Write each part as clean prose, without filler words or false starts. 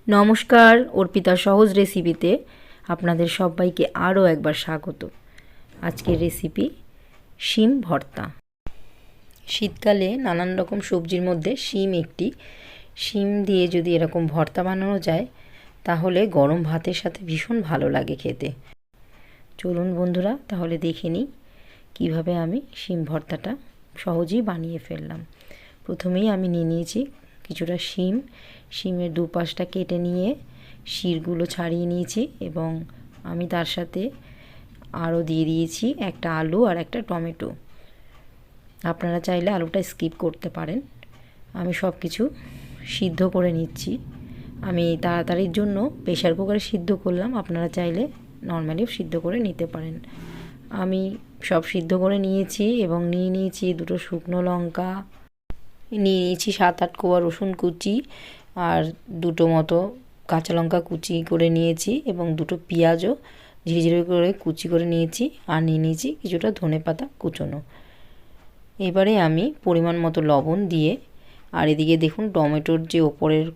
নমস্কার, অর্পিতার সহজ রেসিপিতে আপনাদের সবাইকে আরও একবার স্বাগত। আজকের রেসিপি শিম ভর্তা। শীতকালে নানান রকম সবজির মধ্যে শিম একটি। শিম দিয়ে যদি এরকম ভর্তা বানানো যায় তাহলে গরম ভাতের সাথে ভীষণ ভালো লাগে খেতে। চলুন বন্ধুরা, তাহলে দেখে নিই কীভাবে আমি শিম ভর্তাটা সহজেই বানিয়ে ফেললাম। প্রথমেই আমি নিয়ে নিয়েছি কিছুটা শিমের দুপাশটা কেটে নিয়ে শিরগুলো ছাড়িয়ে নিয়েছি এবং আমি তার সাথে আরও দিয়ে দিয়েছি একটা আলু আর একটা টমেটো। আপনারা চাইলে আলুটা স্কিপ করতে পারেন। আমি সব কিছু সিদ্ধ করে নিচ্ছি। আমি তাড়াতাড়ির জন্য প্রেশার কুকারে সিদ্ধ করলাম, আপনারা চাইলে নর্মালিও সিদ্ধ করে নিতে পারেন। আমি সব সিদ্ধ করে নিয়েছি এবং নিয়ে নিয়েছি দুটো শুকনো লঙ্কা, নিয়ে নিয়েছি 7-8 কোয়া রসুন কুচি আর দুটো মতো কাঁচা লঙ্কা কুচি করে নিয়েছি এবং দুটো পেঁয়াজও ঝিরিঝিরি করে কুচি করে নিয়েছি আর নিয়ে নিয়েছি কিছুটা ধনেপাতা কুচোনো। এবারে আমি পরিমাণ মতো লবণ দিয়ে, আর এদিকে দেখুন টমেটোর যে ওপরের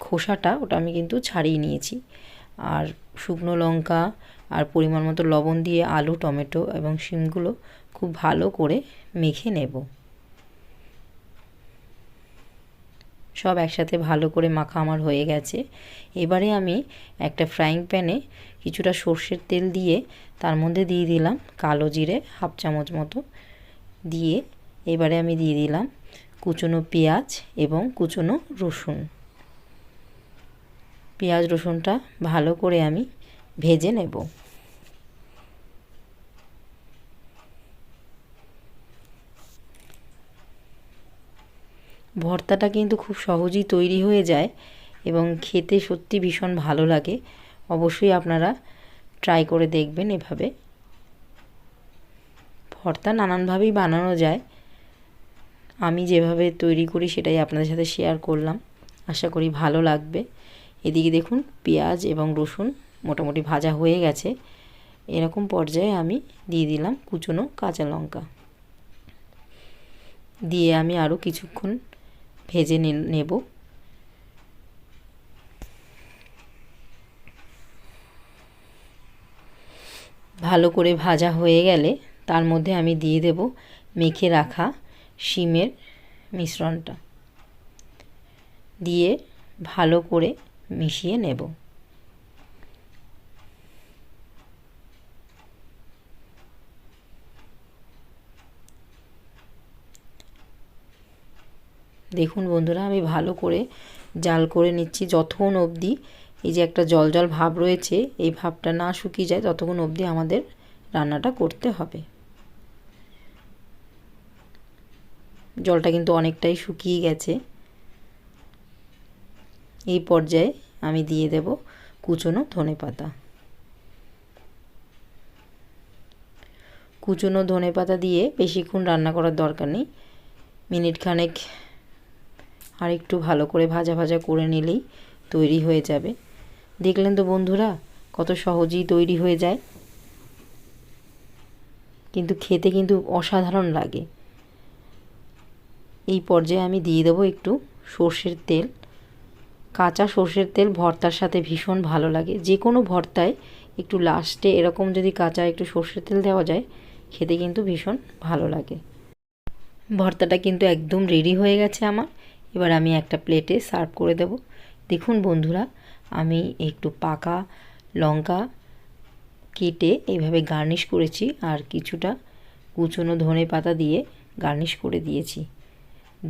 খোসাটা ওটা আমি কিন্তু ছাড়িয়ে নিয়েছি, আর শুকনো লঙ্কা আর পরিমাণ মতো লবণ দিয়ে আলু, টমেটো এবং শিমগুলো খুব ভালো করে মেখে নেব। সব একসাথে ভালো করে মাখা আমার হয়ে গেছে। এবারে আমি একটা ফ্রাইং প্যানে কিছুটা সর্ষের তেল দিয়ে তার মধ্যে দিয়ে দিলাম কালো জিরে 1/2 চামচ মতো দিয়ে, এবারে আমি দিয়ে দিলাম কুচনো পেঁয়াজ এবং কুচনো রসুন। পেঁয়াজ রসুনটা ভালো করে আমি ভেজে নেব। ভর্তাটা কিন্তু খুব সহজেই তৈরি হয়ে যায় এবং খেতে সত্যি ভীষণ ভালো লাগে। অবশ্যই আপনারা ট্রাই করে দেখবেন এভাবে। ভর্তা নানানভাবেই বানানো যায়, আমি যেভাবে তৈরি করি সেটাই আপনাদের সাথে শেয়ার করলাম। আশা করি ভালো লাগবে। এদিকে দেখুন পেঁয়াজ এবং রসুন মোটামুটি ভাজা হয়ে গেছে। এরকম পর্যায়ে আমি দিয়ে দিলাম কুচনো কাঁচা লঙ্কা দিয়ে আমি আরও কিছুক্ষণ ভেজে নেব। ভালো করে ভাজা হয়ে গেলে তার মধ্যে আমি দিয়ে দেব মেখে রাখা শিমের মিশ্রণটা, দিয়ে ভালো করে মিশিয়ে নেব। দেখুন বন্ধুরা, আমি ভালো করে জাল করে নিচ্ছি যতক্ষণ অবধি এই যে একটা জল জল ভাব রয়েছে এই ভাবটা না শুকিয়ে যায় ততক্ষণ অবধি আমাদের রান্নাটা করতে হবে। জলটা কিন্তু অনেকটাই শুকিয়ে গেছে। এই পর্যায়ে আমি দিয়ে দেব কুচনো ধনেপাতা। কুচনো ধনেপাতা দিয়ে বেশিক্ষণ রান্না করার দরকার নেই, মিনিট খানেক আর একটু ভালো করে ভাজা ভাজা করে নিলেই তৈরি হয়ে যাবে। দেখলেন তো বন্ধুরা, কত সহজেই তৈরি হয়ে যায়, কিন্তু খেতে কিন্তু অসাধারণ লাগে। এই পর্যায়ে আমি দিয়ে দেবো একটু সর্ষের তেল। কাঁচা সর্ষের তেল ভর্তার সাথে ভীষণ ভালো লাগে। যে কোনো ভর্তায় একটু লাস্টে এরকম যদি কাঁচা একটু সর্ষের তেল দেওয়া যায় খেতে কিন্তু ভীষণ ভালো লাগে। ভর্তাটা কিন্তু একদম রেডি হয়ে গেছে আমার। এবার আমি একটা প্লেটে সার্ভ করে দেব। দেখুন বন্ধুরা, আমি একটু পাকা লঙ্কা কেটে এইভাবে গার্নিশ করেছি আর কিছুটা কুচনো ধনেপাতা দিয়ে গার্নিশ করে দিয়েছি।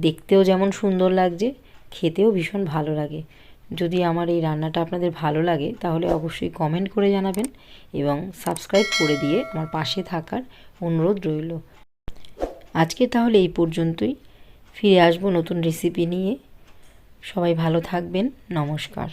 দেখতেও যেমন সুন্দর লাগছে, খেতেও ভীষণ ভালো লাগে। যদি আমার এই রান্নাটা আপনাদের ভালো লাগে তাহলে অবশ্যই কমেন্ট করে জানাবেন এবং সাবস্ক্রাইব করে দিয়ে আমার পাশে থাকার অনুরোধ রইল। আজকে তাহলে এই পর্যন্তই, ফিরে আসবো নতুন রেসিপি নিয়ে। সবাই ভালো থাকবেন। নমস্কার।